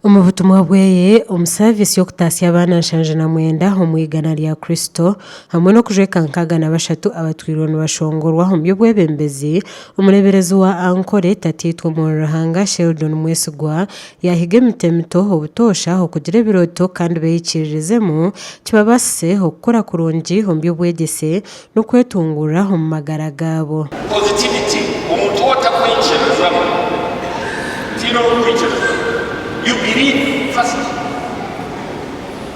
Umubutumwa bweye omusavisi y'okutaasya abaana nshanju na mwenda omu igana lya Kristo hamwe n'okujweka nkaaga bashatu abatwirwe nibashongorwa omu by'obwebembezi. Omuleberezi wa Ankole Tatiitwa Ruhanga Sheldon Mwesigwa yahiga emiti emito obutosha okugira ebirooto kandi beeyikiririzemu kibabaase okukora kurungi omu by'obwegyese n'okwetungurira omu magara gaabo. Positivity omuntu otakwikirizamu tino okwikiriza. You believe first.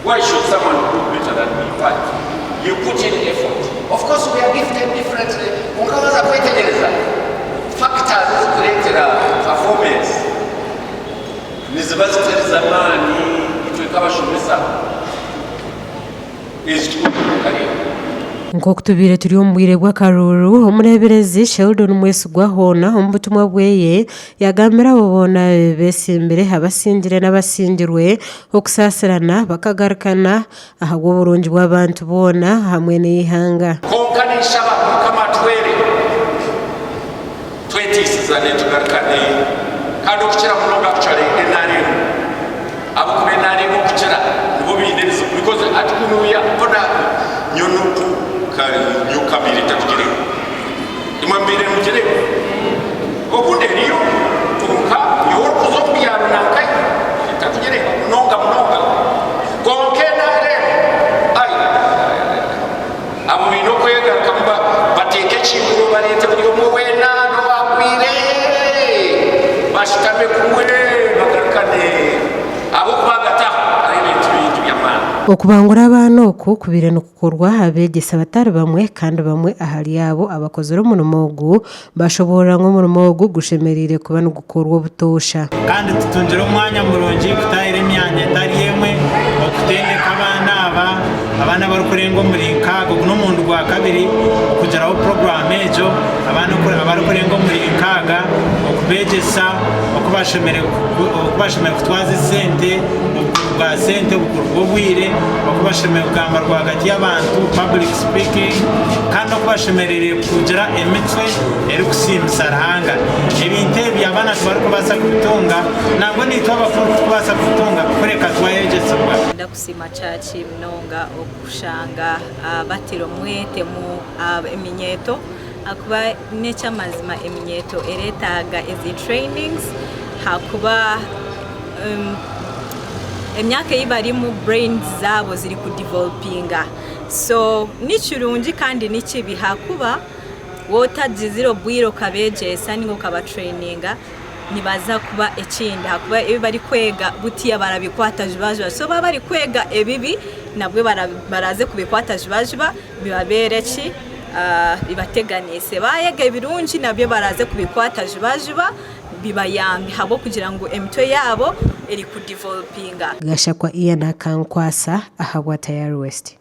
Why should someone do better than me? Why? You put in effort. Of course, we are gifted differently. Ungawaza kwetegereza factors kuletera performance niziba zamani itwekabashomesa ezitukukalira nk'oku tubiire turi omu bwire bw'akaruru. Omuleberezi Sheldon Mwesigwa hoona omu butumwa bweye yagambira abo boona beesimbire abasingire n'abasingirwe okusaasirana bakagarukana aha bw'oburungi bw'abantu boona hamwe n'eihanga. konka nishaba mukama twere twetiisizane tugarukane kandi okukira munonga kukyalenge naaremu abokube naaremu okukira nibo biiniriza because atikunuya bona nyonuku nyukabiri takugireho imwambire mugireho obundi eriyo tunka yokuza okubyaro nankai takugireho munonga konke naaremu ai abo biina okwegaruka bateeke ekinguro baleete buli omwe weena nowagwire bashitame kumwe bagarukane abokubagataho ari ebintu bingi by'amaani. Okubangura abaana oku kubiire nikukorwa abeegyesa batari bamwe kandi bamwe ahari abo abakozire omurimo ogu bashoborera ngu omurimo ogu gushemereire kuba nigukorwa obutosha kandi tutungire omwanya murungi kutahira emyanya etari emwe okutendeka abaana barikurenga omuri nkaaga ogu n'omundi gwa kabiri okugiraho poroguramu egyo abaana abarikurenga omuri nkaaga okubeegyesa okubashemereire kutwaza esente obukuru bwa sente obukuru bw'obwire okubashemereire kugamba rwagati y'abantu public speaking kandi okubashemereire kugira emitwe erikusiimisa Ruhanga. Ebintu ebi abaana tibarikubaasa kubitunga nabwo nitwe abakuru tukubaasa kubitunga kureka twayegyesebwa. Ndakusiima kyaki munonga okushanga batira omwete mu eminyeeto akuba n'ekyamazima eminyeeto ereetaaga ezi trainings hakuba emyaka ei barimu brains zaabo ziri kudevelopinga so ni kirungi kandi ni kibi hakuba wotagizira obwire okabeegyesa ninga okabatraininga nibaza kuba ekindi hakuba ebi bari kwega butiya barabikwata jibajiba so baba bari kwega ebibi nabwe baraze kubikwata jibajiba bibabeere ki bibateganise bayega ebirungi nabyo baraze kubikwata jibajiba bibayambi habo kugira ngo emitwe yabo eri kudevelopinga. Gashakwa Ian Akankwasa ahabwa Tayari West.